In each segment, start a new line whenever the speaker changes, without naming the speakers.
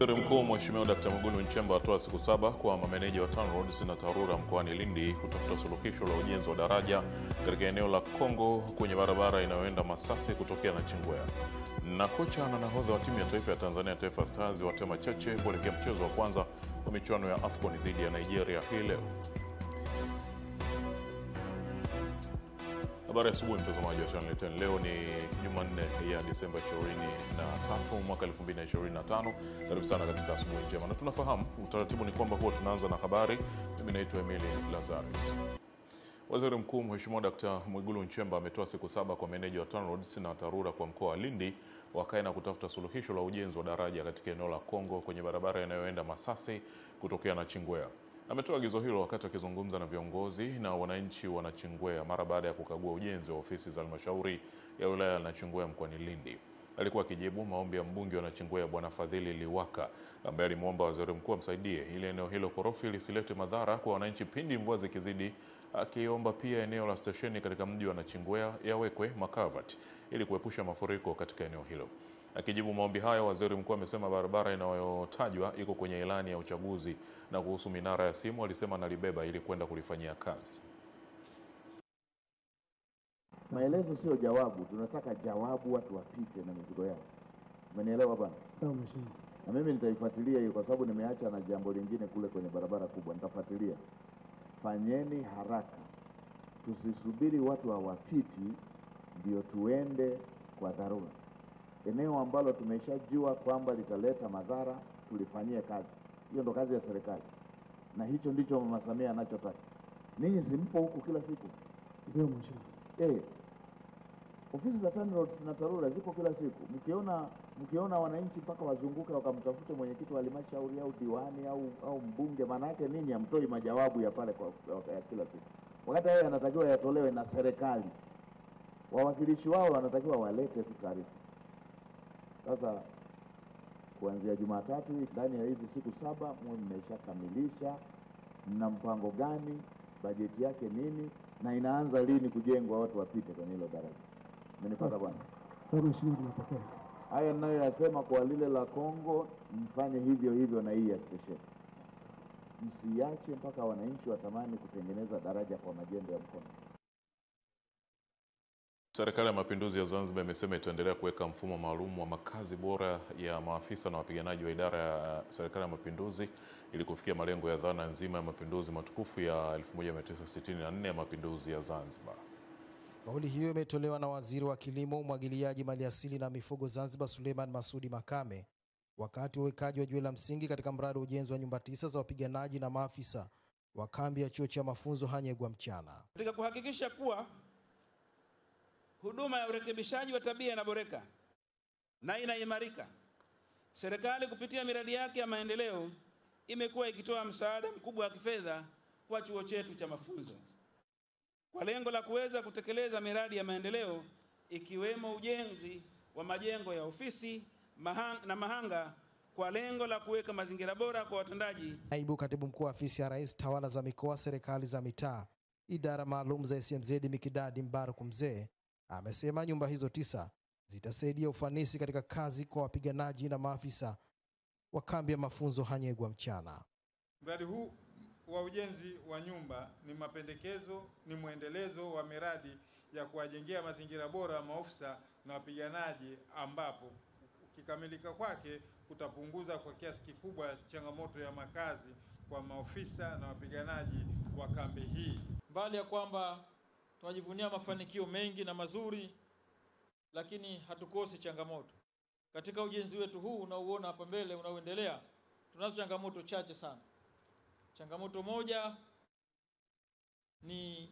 Waziri Mkuu Mheshimiwa Dkt. Mwigulu Nchemba atoa siku 7 kwa mameneja wa TANROADS na TARURA mkoani Lindi kutafuta suluhisho la ujenzi wa daraja katika eneo la Kongo kwenye barabara inayoenda Masasi kutokea Nachingwea. Na kocha na nahodha wa timu ya taifa ya Tanzania Taifa Stars watema cheche kuelekea mchezo wa kwanza wa michuano ya AFCON dhidi ya Nigeria hii leo. Habari asubuhi mtazamaji wa Channel 10. Leo ni Jumanne ya Disemba 23 mwaka 2025. Karibu sana katika asubuhi njema. Na tunafahamu utaratibu ni kwamba huwa tunaanza na habari. Mimi naitwa Emily Lazarus. Waziri Mkuu Mheshimiwa Dkt. Mwigulu Nchemba ametoa siku 7 kwa meneja wa TANROADS na TARURA kwa mkoa wa Lindi wakae na kutafuta suluhisho la ujenzi wa daraja katika eneo la Kongo kwenye barabara inayoenda Masasi kutokea Nachingwea. Ametoa agizo hilo wakati akizungumza na viongozi na wananchi wa Nachingwea mara baada ya kukagua ujenzi wa ofisi za halmashauri ya wilaya ya Nachingwea mkoani Lindi. Alikuwa akijibu maombi ya mbunge wa Nachingwea Bwana Fadhili Liwaka ambaye alimwomba waziri mkuu amsaidie ili eneo hilo korofi lisilete madhara kwa wananchi pindi mvua zikizidi, akiomba pia eneo la stesheni katika mji wa Nachingwea yawekwe makavati ili kuepusha mafuriko katika eneo hilo. Akijibu maombi hayo, waziri mkuu amesema barabara inayotajwa iko kwenye ilani ya uchaguzi, na kuhusu minara ya simu alisema analibeba ili kwenda kulifanyia kazi.
Maelezo sio jawabu, tunataka jawabu, watu wapite na mizigo yao. Umenielewa bwana?
Sawa mheshimiwa.
Na mimi nitaifuatilia hiyo kwa sababu nimeacha na jambo lingine kule kwenye barabara kubwa, nitafuatilia. Fanyeni haraka. Tusisubiri watu hawapiti ndio tuende kwa dharura. Eneo ambalo tumeshajua kwamba litaleta madhara tulifanyie kazi. Hiyo ndo kazi ya serikali. Na hicho ndicho Mama Samia anachotaka. Ninyi simpo huku kila siku?
Ndio mheshimiwa.
Ofisi za TANROADS na TARURA zipo kila siku. Mkiona wananchi mpaka wazunguke wakamtafute mwenyekiti wa halmashauri au diwani au mbunge, maana yake ninyi hamtoi majawabu ya pale kwa kila siku. Wakati hayo yanatakiwa yatolewe na serikali. Wawakilishi wao wanatakiwa walete tu taarifa. Sasa kuanzia Jumatatu ndani ya hizi siku 7 mmeshakamilisha, mna mpango gani, bajeti yake nini, na inaanza lini kujengwa watu wapite kwenye hilo daraja? Umenipata bwana?
Sawa mheshimiwa, tunapokea.
Haya ninayoyasema kwa lile la Kongo mfanye hivyo hivyo na hii ya station. Msiache mpaka wananchi watamani kutengeneza daraja kwa majembe ya mkono.
Serikali ya Mapinduzi ya Zanzibar imesema itaendelea kuweka mfumo maalum wa makazi bora ya maafisa na wapiganaji wa idara ya Serikali ya Mapinduzi ili kufikia malengo ya dhana nzima ya mapinduzi matukufu ya 1964 ya mapinduzi ya Zanzibar.
Kauli hiyo imetolewa na Waziri wa Kilimo, Umwagiliaji, Maliasili na Mifugo Zanzibar Suleiman Masudi Makame wakati wa uwekaji wa jiwe la msingi katika mradi wa ujenzi wa nyumba 9 za wapiganaji na maafisa wa kambi ya chuo cha mafunzo Hanyegwa Mchana.
Katika kuhakikisha kuwa huduma ya urekebishaji wa tabia inaboreka na inaimarika, serikali kupitia miradi yake ya maendeleo imekuwa ikitoa msaada mkubwa wa kifedha kwa chuo chetu cha mafunzo kwa lengo la kuweza kutekeleza miradi ya maendeleo ikiwemo ujenzi wa majengo ya ofisi na mahanga kwa lengo la kuweka mazingira bora kwa watendaji.
Naibu Katibu Mkuu wa Afisi ya Rais, Tawala za Mikoa, Serikali za Mitaa, Idara Maalum za SMZ Mikidadi Mbaruku Mzee amesema nyumba hizo 9 zitasaidia ufanisi katika kazi kwa wapiganaji na maafisa wa kambi ya mafunzo Hanyegwa Mchana.
Mradi huu wa ujenzi wa nyumba ni mwendelezo wa miradi ya kuwajengea mazingira bora maofisa na wapiganaji, ambapo kikamilika kwake kutapunguza kwa kiasi kikubwa changamoto ya makazi kwa maofisa na wapiganaji wa kambi hii.
Mbali ya kwamba tunajivunia mafanikio mengi na mazuri, lakini hatukosi changamoto. Katika ujenzi wetu huu unaoona hapa mbele unaoendelea, tunazo changamoto chache sana. Changamoto moja ni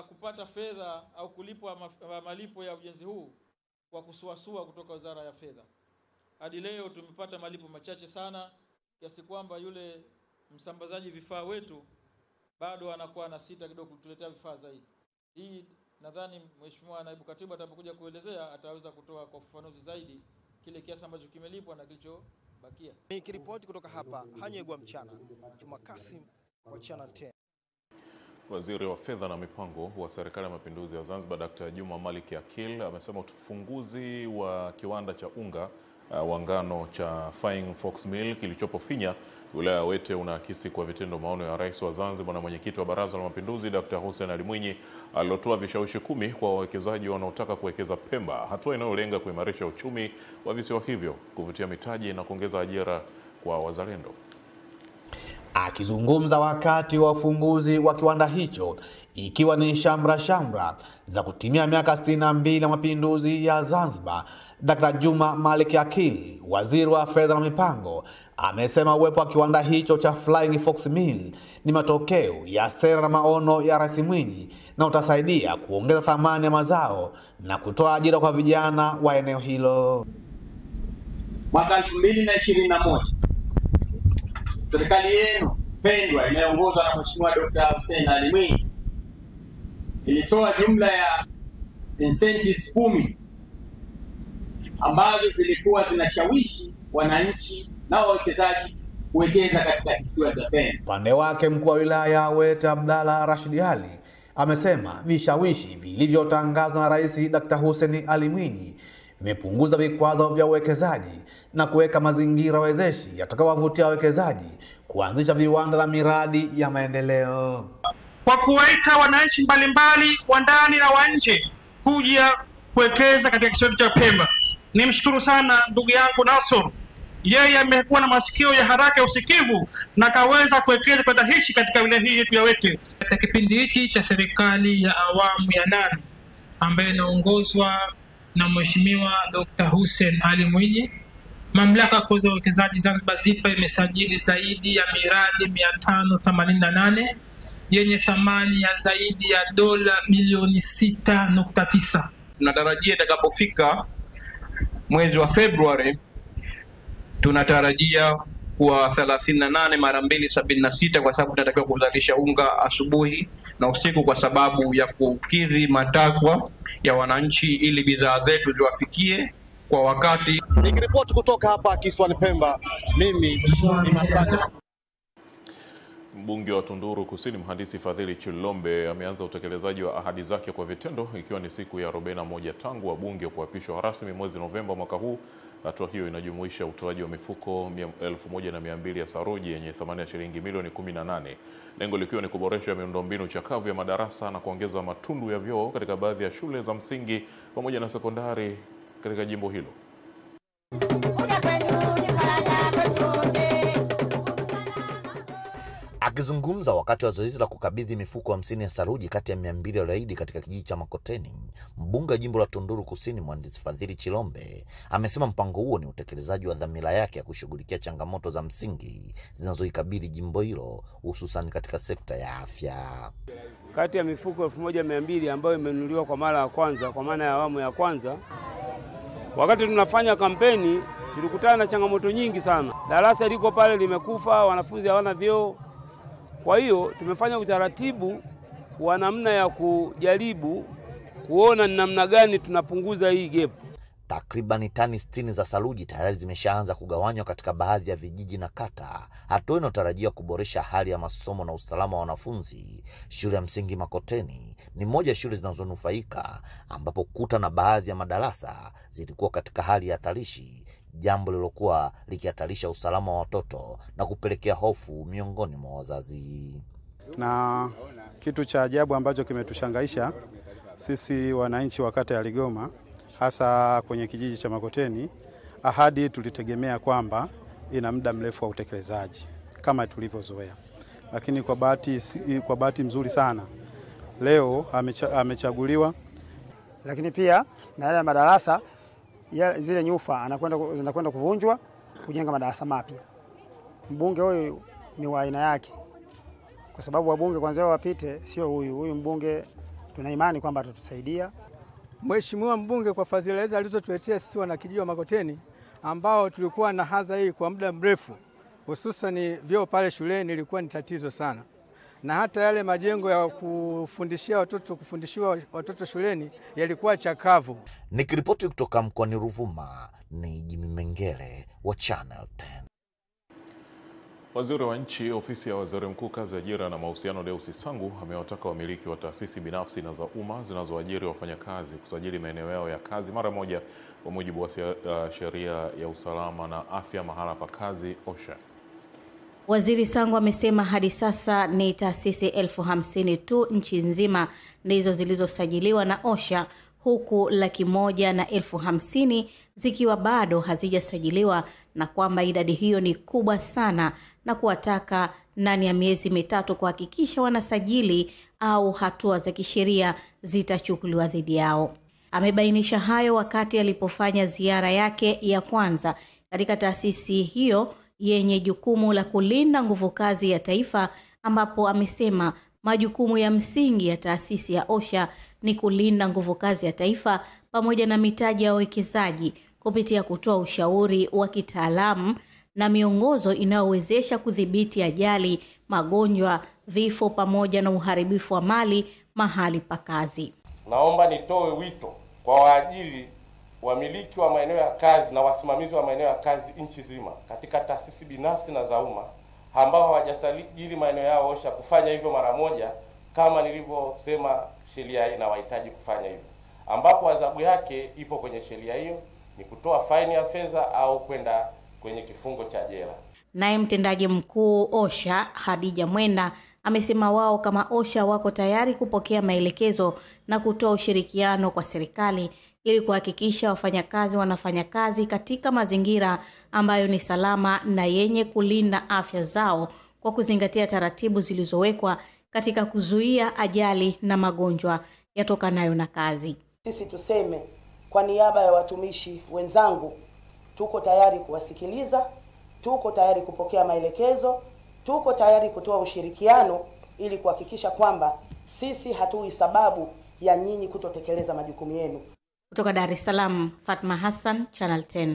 kupata fedha au kulipwa malipo ya ujenzi huu kwa kusuasua kutoka Wizara ya Fedha. Hadi leo tumepata malipo machache sana kiasi kwamba yule msambazaji vifaa wetu bado anakuwa na sita kidogo kutuletea vifaa zaidi. Hii nadhani Mheshimiwa Naibu Katibu atapokuja kuelezea ataweza kutoa kwa ufafanuzi zaidi kile kiasi ambacho kimelipwa na kilichobakia.
Nikiripoti kutoka hapa Hanyegwa Mchana, Juma Kasim wa Channel 10.
Waziri wa Fedha na Mipango wa Serikali ya Mapinduzi ya Zanzibar Dkt. Juma Malik Akil amesema ufunguzi wa kiwanda cha unga wangano cha Flying Fox Mill kilichopo Finya, wilaya ya Wete, unaakisi kwa vitendo maono ya Rais wa Zanzibar na mwenyekiti wa Baraza la Mapinduzi Dr. Hussein Ali Mwinyi alilotoa vishawishi 10 kwa wawekezaji wanaotaka kuwekeza Pemba, hatua inayolenga kuimarisha uchumi wa visiwa hivyo, kuvutia mitaji na kuongeza ajira kwa wazalendo.
Akizungumza wakati wa ufunguzi wa kiwanda hicho, ikiwa ni shamra za kutimia miaka 62 ya mapinduzi ya Zanzibar, Dr. Juma Malik Akili, waziri wa fedha na mipango, amesema uwepo wa kiwanda hicho cha Flying Fox Mill ni matokeo ya sera na maono ya Rais Mwinyi na utasaidia kuongeza thamani ya mazao na kutoa ajira kwa vijana wa eneo hilo.
Mwaka 2021 serikali yenu pendwa inayoongozwa na Mheshimiwa Dr. Hussein Ali Mwinyi ilitoa jumla ya incentives 10 ambazo zilikuwa zinashawishi wananchi na wawekezaji kuwekeza katika kisiwa cha Pemba.
Upande wake, mkuu wa wilaya ya Wete Abdalla Rashid Ali amesema vishawishi vilivyotangazwa na Rais Dr. Hussein Ali Mwinyi vimepunguza vikwazo vya uwekezaji na kuweka mazingira wezeshi yatakayowavutia wawekezaji kuanzisha viwanda na miradi ya maendeleo.
Kwa kuwaita wananchi mbalimbali wa ndani na wa nje kuja kuwekeza katika kisiwa cha Pemba. Nimshukuru sana ndugu yangu Nasor. Yeye amekuwa na masikio ya haraka ya usikivu na kaweza kuwekeza pesa hichi katika wilaya hii yetu ya Wete.
Katika kipindi hichi cha serikali ya awamu ya 8 ambayo inaongozwa na Mheshimiwa Dr. Hussein Ali Mwinyi, Mamlaka Kuu za Uwekezaji Zanzibar ZIPA imesajili zaidi ya miradi 588 yenye thamani ya zaidi ya dola milioni 6.9.
Tunatarajia itakapofika mwezi wa Februari tunatarajia kuwa 38 mara 276, kwa sababu tunatakiwa kuzalisha unga asubuhi na usiku kwa sababu ya kukidhi matakwa ya wananchi ili bidhaa zetu ziwafikie kwa wakati.
Nikiripoti kutoka hapa kisiwani Pemba, mimi ni Masanja.
Mbunge wa Tunduru Kusini Mhandisi Fadhili Chilombe ameanza utekelezaji wa ahadi zake kwa vitendo, ikiwa ni siku ya 41 tangu wabunge kuapishwa rasmi mwezi Novemba mwaka huu. Hatua hiyo inajumuisha utoaji wa mifuko 1200 ya saruji yenye thamani ya shilingi milioni 18, lengo likiwa ni kuboresha miundombinu chakavu ya madarasa na kuongeza matundu ya vyoo katika baadhi ya shule za msingi pamoja na sekondari katika jimbo hilo.
Akizungumza wakati wa zoezi la kukabidhi mifuko 50 ya saruji kati ya 200 walioahidi katika kijiji cha Makoteni, mbunge wa jimbo la Tunduru Kusini Mhandisi Fadhili Chilombe amesema mpango huo ni utekelezaji wa dhamira yake ya kushughulikia changamoto za msingi zinazoikabili jimbo hilo, hususan katika sekta ya afya.
Kati ya mifuko 1200 ambayo imenunuliwa kwa mara ya kwanza, kwa maana ya awamu ya kwanza, wakati tunafanya kampeni tulikutana na changamoto nyingi sana. Darasa liko pale limekufa, wanafunzi hawana vyoo. Kwa hiyo tumefanya utaratibu wa namna ya kujaribu kuona ni namna gani tunapunguza hii gap.
Takriban tani 60 za saruji tayari zimeshaanza kugawanywa katika baadhi ya vijiji na kata, hatua inayotarajiwa kuboresha hali ya masomo na usalama wa wanafunzi. Shule ya msingi Makoteni ni moja ya shule zinazonufaika, ambapo kuta na baadhi ya madarasa zilikuwa katika hali ya hatarishi, jambo lilokuwa likihatarisha usalama wa watoto na kupelekea hofu miongoni mwa wazazi.
Na kitu cha ajabu ambacho kimetushangaisha sisi wananchi wa kata ya Ligoma, hasa kwenye kijiji cha Makoteni, ahadi tulitegemea kwamba ina muda mrefu wa utekelezaji kama tulivyozoea, lakini kwa bahati nzuri sana leo amechaguliwa.
Lakini pia na yale madarasa zile nyufa zinakwenda kuvunjwa kujenga madarasa mapya. Mbunge huyu ni wa aina yake, kwa sababu wabunge kwanza wapite, sio huyu mbunge tuna imani kwamba atatusaidia.
Mheshimiwa mbunge kwa fadhila alizotuletea sisi wanakijiji wa Makoteni ambao tulikuwa na hadha hii kwa muda mrefu, hususan vyoo pale shuleni ilikuwa ni tatizo sana, na hata yale majengo ya kufundishia watoto shuleni yalikuwa chakavu.
Nikiripoti kutoka mkoani Ruvuma, ni Jimmy Mengele wa Channel 10.
Waziri wa Nchi, Ofisi ya Waziri Mkuu, Kazi, Ajira na Mahusiano, Deus Sangu amewataka wamiliki wa taasisi binafsi na za umma zinazoajiri wafanyakazi kusajili maeneo yao ya kazi mara moja kwa mujibu wa sheria ya usalama na afya mahala pa kazi OSHA.
Waziri Sangu amesema hadi sasa ni taasisi 50,000 tu nchi nzima ndizo zilizosajiliwa na OSHA, huku 150,000 zikiwa bado hazijasajiliwa, na kwamba idadi hiyo ni kubwa sana, na kuwataka ndani ya miezi mitatu kuhakikisha wanasajili au hatua za kisheria zitachukuliwa dhidi yao. Amebainisha hayo wakati alipofanya ziara yake ya kwanza katika taasisi hiyo yenye jukumu la kulinda nguvu kazi ya taifa, ambapo amesema majukumu ya msingi ya taasisi ya OSHA ni kulinda nguvu kazi ya taifa pamoja na mitaji ya wawekezaji kupitia kutoa ushauri wa kitaalamu na miongozo inayowezesha kudhibiti ajali, magonjwa, vifo pamoja na uharibifu wa mali mahali pa kazi.
Naomba nitoe wito kwa waajiri, wamiliki wa maeneo ya kazi na wasimamizi wa maeneo ya kazi nchi zima katika taasisi binafsi na za umma ambao hawajasajili maeneo yao OSHA kufanya hivyo mara moja, kama nilivyosema sheria inawahitaji kufanya hivyo, ambapo adhabu yake ipo kwenye sheria hiyo, ni kutoa faini ya fedha au kwenda kwenye kifungo cha jela.
Naye mtendaji mkuu OSHA Hadija Mwenda amesema wao kama OSHA wako tayari kupokea maelekezo na kutoa ushirikiano kwa serikali ili kuhakikisha wafanyakazi wanafanya kazi katika mazingira ambayo ni salama na yenye kulinda afya zao kwa kuzingatia taratibu zilizowekwa katika kuzuia ajali na magonjwa yatokanayo na kazi.
Sisi tuseme kwa niaba ya watumishi wenzangu, tuko tayari kuwasikiliza, tuko tayari kupokea maelekezo, tuko tayari kutoa ushirikiano ili kuhakikisha kwamba sisi hatui sababu ya nyinyi kutotekeleza majukumu yenu.
Kutoka Dar es Salaam, Fatma Hassan, Channel 10.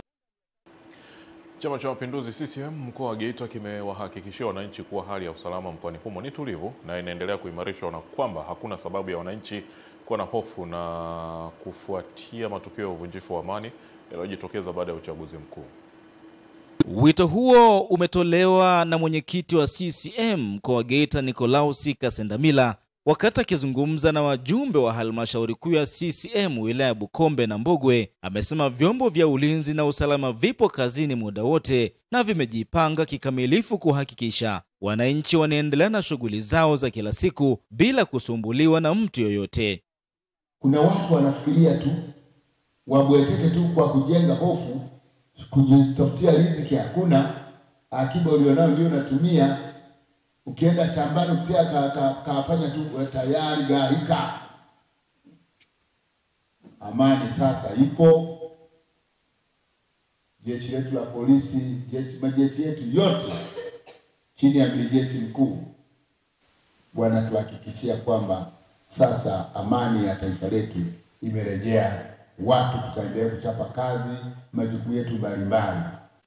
Chama cha Mapinduzi CCM mkoa wa Geita kimewahakikishia wananchi kuwa hali ya usalama mkoani humo ni tulivu na inaendelea kuimarishwa, na kwamba hakuna sababu ya wananchi kuwa na hofu na kufuatia matukio ya uvunjifu wa amani yaliyojitokeza baada ya uchaguzi mkuu.
Wito huo umetolewa na mwenyekiti wa CCM mkoa wa Geita Nicolaus Kasendamila wakati akizungumza na wajumbe wa halmashauri kuu ya CCM wilaya Bukombe na Mbogwe. Amesema vyombo vya ulinzi na usalama vipo kazini muda wote na vimejipanga kikamilifu kuhakikisha wananchi wanaendelea na shughuli zao za kila siku bila kusumbuliwa na mtu yoyote.
Kuna watu wanafikiria tu wabweteke tu kwa kujenga hofu, kujitafutia riziki hakuna, akiba ulionayo ndio unatumia. Ukienda shambani usia kafanya tu tayari gaika. Amani sasa ipo. Jeshi letu la polisi, majeshi yetu yote chini ya amiri jeshi mkuu wanatuhakikishia kwamba sasa amani ya taifa letu imerejea, watu tukaendelea kuchapa kazi majukumu yetu mbalimbali.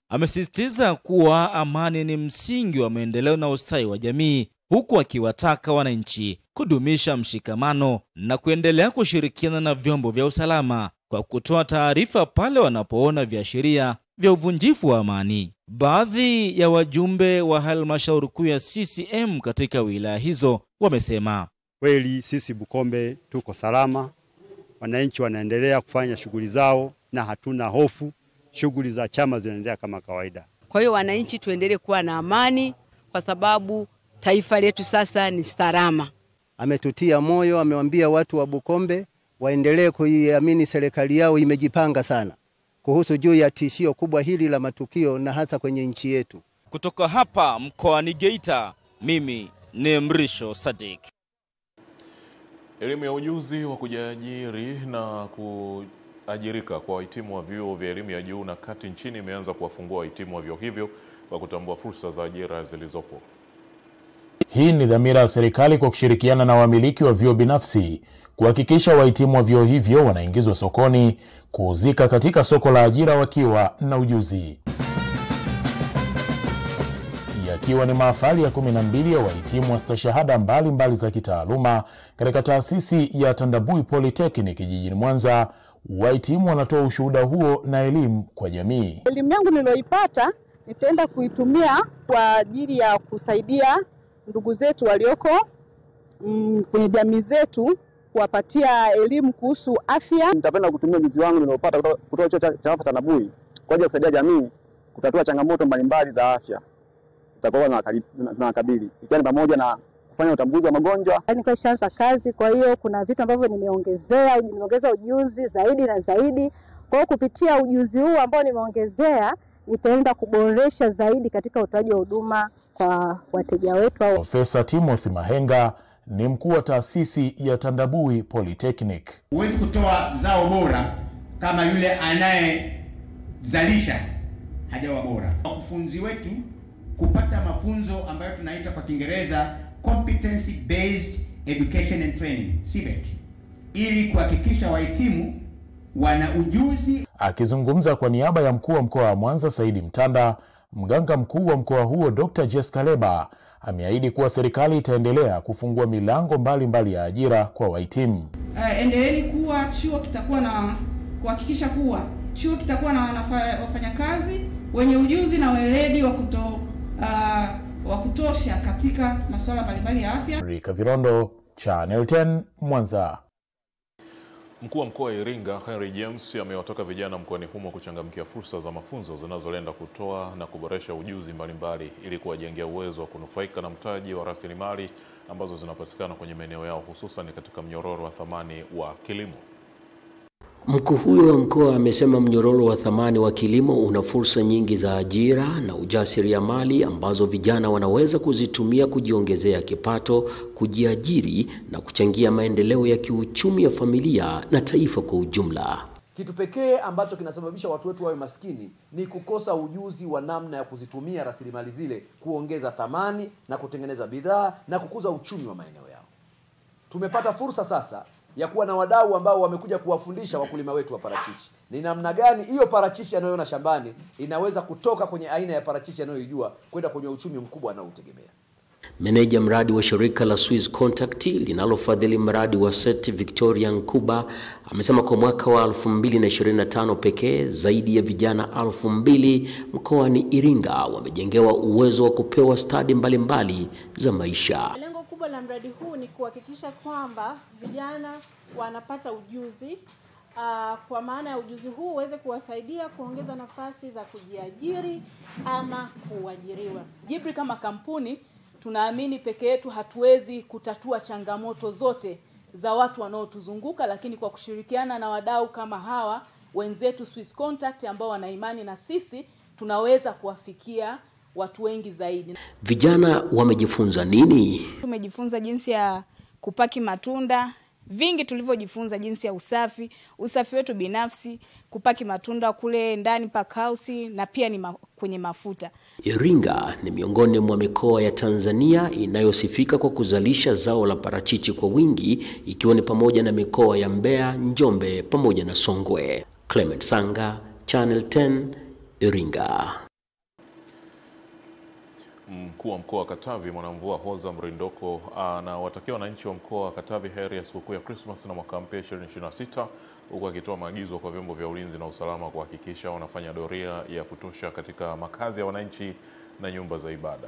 Amesisitiza kuwa amani ni msingi wa maendeleo na ustawi wa jamii, huku akiwataka wananchi kudumisha mshikamano na kuendelea kushirikiana na vyombo vya usalama kwa kutoa taarifa pale wanapoona viashiria vya uvunjifu wa amani. Baadhi ya wajumbe wa halmashauri kuu ya CCM katika wilaya hizo wamesema
kweli sisi Bukombe tuko salama, wananchi wanaendelea kufanya shughuli zao na hatuna hofu. Shughuli za chama zinaendelea kama kawaida.
Kwa hiyo wananchi tuendelee kuwa na amani kwa sababu taifa letu sasa ni salama.
Ametutia moyo, amewaambia watu wa Bukombe waendelee kuiamini serikali yao imejipanga sana kuhusu juu ya tishio kubwa hili la matukio na hasa kwenye nchi yetu.
Kutoka hapa mkoani Geita, mimi ni Mrisho Sadik.
Elimu ya ujuzi wa kujiajiri na kuajirika kwa wahitimu wa vyuo vya elimu ya juu na kati nchini imeanza kuwafungua wahitimu wa vyuo hivyo kwa kutambua fursa za ajira zilizopo.
Hii ni dhamira ya serikali kwa kushirikiana na wamiliki wa vyuo binafsi kuhakikisha wahitimu wa vyuo hivyo wanaingizwa sokoni kuuzika katika soko la ajira wakiwa na ujuzi. Yakiwa ni mahafali ya 12 ya wahitimu wa stashahada mbalimbali za kitaaluma katika taasisi ya Tandabui Polytechnic jijini Mwanza, wahitimu wanatoa ushuhuda huo na elimu kwa jamii.
Elimu yangu niliyoipata
nitaenda kuitumia kwa ajili ya kusaidia ndugu zetu walioko kwenye jamii zetu, kuwapatia elimu kuhusu afya.
Nitapenda kutumia ujuzi wangu niliopata kutoka chuo cha afya Tanabui kwa ajili ya kusaidia jamii kutatua changamoto mbalimbali za afya zinawakabili, ikiwa ni pamoja na kufanya utambuzi wa magonjwa.
Nimeshaanza kazi, kwa hiyo kuna vitu ambavyo nimeongeza ujuzi zaidi na zaidi. Kwa hiyo kupitia ujuzi huu ambao nimeongezea, nitaenda kuboresha zaidi katika utoaji wa huduma kwa wateja wetu.
Profesa Timothy Mahenga ni mkuu wa taasisi ya Tandabui Polytechnic.
Huwezi kutoa zao bora kama yule anayezalisha hajawa bora. Wakufunzi wetu kupata mafunzo ambayo tunaita kwa Kiingereza Competency Based Education and Training, CBET, ili kuhakikisha wahitimu wana ujuzi.
Akizungumza kwa niaba ya mkuu wa mkoa wa Mwanza Saidi Mtanda, mganga mkuu wa mkoa huo Dr. Jessica Leba ameahidi kuwa serikali itaendelea kufungua milango mbalimbali ya ajira kwa wahitimu.
Endeleeni kuwa chuo kitakuwa na kuhakikisha kuwa chuo kitakuwa na wafanyakazi wenye ujuzi na weledi wa kutosha katika masuala mbalimbali ya afya.
Rika Virondo, Channel 10, Mwanza.
Mkuu wa mkoa wa Iringa Henry James amewataka vijana mkoani humo kuchangamkia fursa za mafunzo zinazolenga kutoa na kuboresha ujuzi mbalimbali ili kuwajengea uwezo wa kunufaika na mtaji wa rasilimali ambazo zinapatikana kwenye maeneo yao, hususan katika mnyororo wa thamani wa kilimo.
Mkuu huyo wa mkoa amesema mnyororo wa thamani wa kilimo una fursa nyingi za ajira na ujasiriamali ambazo vijana wanaweza kuzitumia kujiongezea kipato, kujiajiri na kuchangia maendeleo ya kiuchumi ya familia na taifa kwa ujumla.
Kitu pekee ambacho kinasababisha watu wetu wawe maskini ni kukosa ujuzi wa namna ya kuzitumia rasilimali zile kuongeza thamani na kutengeneza bidhaa na kukuza uchumi wa maeneo yao. Tumepata fursa sasa ya kuwa na wadau ambao wamekuja kuwafundisha wakulima wetu wa parachichi ni namna gani hiyo parachichi anayoona shambani inaweza kutoka kwenye aina ya parachichi anayoijua kwenda kwenye uchumi mkubwa anaotegemea.
Meneja mradi wa shirika la Swiss Contact linalofadhili mradi wa SET Victoria Nkuba amesema kwa mwaka wa 2025 pekee zaidi ya vijana 2000 mkoani Iringa wamejengewa uwezo wa kupewa stadi mbalimbali za maisha.
Lengo kubwa la mradi huu ni kuhakikisha kwamba vijana wanapata ujuzi kwa maana ya ujuzi huu uweze kuwasaidia kuongeza nafasi za kujiajiri ama kuajiriwa.
Jibri kama kampuni tunaamini peke yetu hatuwezi kutatua changamoto zote za watu wanaotuzunguka, lakini kwa kushirikiana na wadau kama hawa wenzetu Swiss Contact ambao wana imani na sisi, tunaweza kuwafikia watu wengi zaidi.
Vijana wamejifunza nini?
Tumejifunza jinsi ya kupaki matunda, vingi tulivyojifunza jinsi ya usafi wetu binafsi, kupaki matunda kule ndani pakausi na pia ni kwenye mafuta.
Iringa ni miongoni mwa mikoa ya Tanzania inayosifika kwa kuzalisha zao la parachichi kwa wingi, ikiwa ni pamoja na mikoa ya Mbeya, Njombe pamoja na Songwe. Clement Sanga, Channel 10, Iringa.
Mkuu wa mkoa wa Katavi Mwanamvua Hoza Mrindoko anawatakia wananchi wa mkoa wa Katavi heri ya sikukuu ya Christmas na mwaka mpya 2026, huku akitoa maagizo kwa vyombo vya ulinzi na usalama kuhakikisha wanafanya doria ya kutosha katika makazi ya wananchi na nyumba za ibada.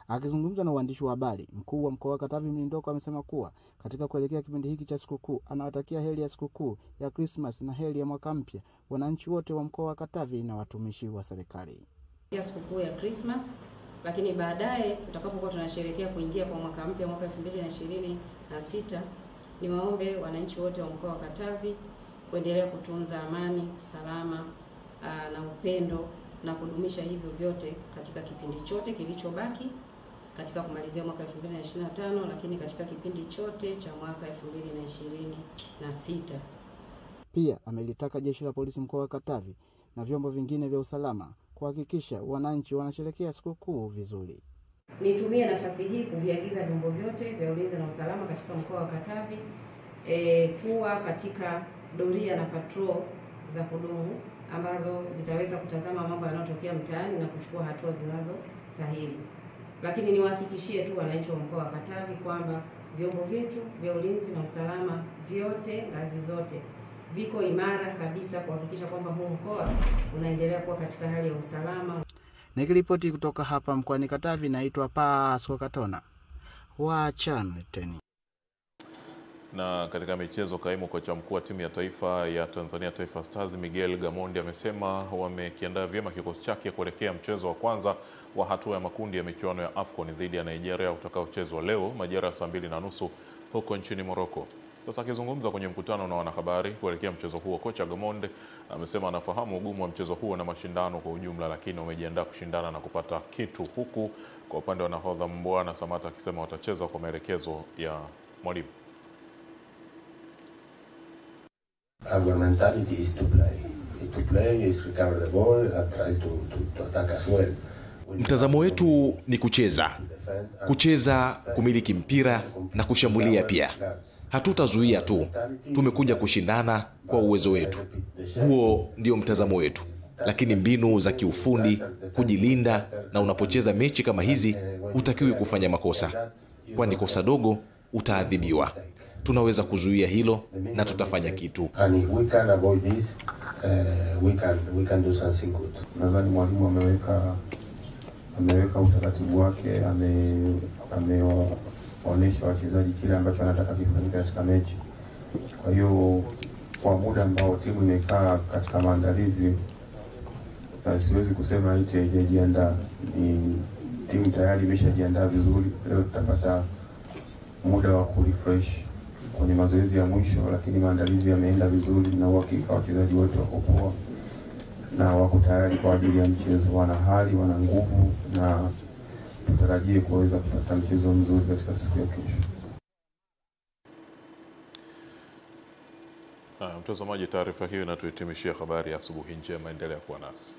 Akizungumza na waandishi wa habari, mkuu wa mkoa wa Katavi Mrindoko amesema kuwa katika kuelekea kipindi hiki cha sikukuu anawatakia heri ya sikukuu ya Christmas na heri ya mwaka mpya wananchi wote wa mkoa wa Katavi na watumishi wa serikali.
Ya sikukuu ya Christmas, lakini baadaye tutakapokuwa tunasherehekea kuingia kwa mwaka mpya mwaka 2026, niwaombe wananchi wote wa mkoa wa Katavi kuendelea kutunza amani, salama na upendo na kudumisha hivyo vyote katika kipindi chote kilichobaki katika kumalizia mwaka 2025, lakini katika kipindi chote cha mwaka 2026.
Pia amelitaka jeshi la polisi mkoa wa Katavi na vyombo vingine vya usalama kuhakikisha wananchi wanasherehekea sikukuu vizuri.
Nitumie nafasi hii kuviagiza vyombo vyote vya ulinzi na usalama katika mkoa wa Katavi kuwa katika doria na patrol za kudumu ambazo zitaweza kutazama mambo yanayotokea mtaani na kuchukua hatua zinazostahili. Lakini niwahakikishie tu wananchi wa mkoa wa Katavi kwamba vyombo vyetu vya ulinzi na usalama vyote ngazi zote viko imara kabisa kuhakikisha kwamba huu mkoa unaendelea kuwa katika hali ya usalama.
Nikiripoti kutoka hapa mkoani Katavi, naitwa Pasco Katona. Waachane tena.
Na katika michezo, kaimu kocha mkuu wa timu ya taifa ya Tanzania Taifa Stars Miguel Gamondi amesema wamekiandaa vyema kikosi chake kuelekea mchezo wa kwanza wa hatua ya makundi ya michuano ya AFCON dhidi ya Nigeria utakaochezwa leo majira ya 2:30 huko nchini Morocco. Sasa akizungumza kwenye mkutano na wanahabari kuelekea mchezo huo, kocha Gamondi amesema anafahamu ugumu wa mchezo huo na mashindano kwa ujumla, lakini wamejiandaa kushindana na kupata kitu, huku kwa upande wa nahodha Mbwana Samata akisema watacheza kwa maelekezo ya mwalimu.
Our mentality is to play, is recover the ball and try to attack as well.
Mtazamo wetu ni kucheza, kumiliki mpira na kushambulia pia. Hatutazuia tu, tumekuja kushindana kwa uwezo wetu. Huo ndio mtazamo wetu. Lakini mbinu za kiufundi, kujilinda, na unapocheza mechi kama hizi hutakiwi kufanya makosa. Kwani kosa dogo utaadhibiwa. Tunaweza kuzuia hilo na tutafanya kitu.
And we can avoid this, we can do something good.
Nadhani mwalimu ameweka utaratibu wake, amewaonyesha wachezaji kile ambacho anataka kifanyike katika mechi. Kwa hiyo kwa muda ambao timu imekaa katika maandalizi, siwezi kusema ite haijajiandaa. Ni timu tayari imeshajiandaa vizuri. Leo tutapata muda wa kurefresh kwenye mazoezi ya mwisho, lakini maandalizi yameenda vizuri na uhakika wachezaji wote wako poa na wako tayari kwa ajili ya mchezo. Wana hali, wana nguvu, na tutarajie kuweza kupata mchezo mzuri katika siku ya kesho.
Mtazamaji, taarifa hiyo inatuhitimishia habari ya asubuhi njema. Endelea kuwa nasi.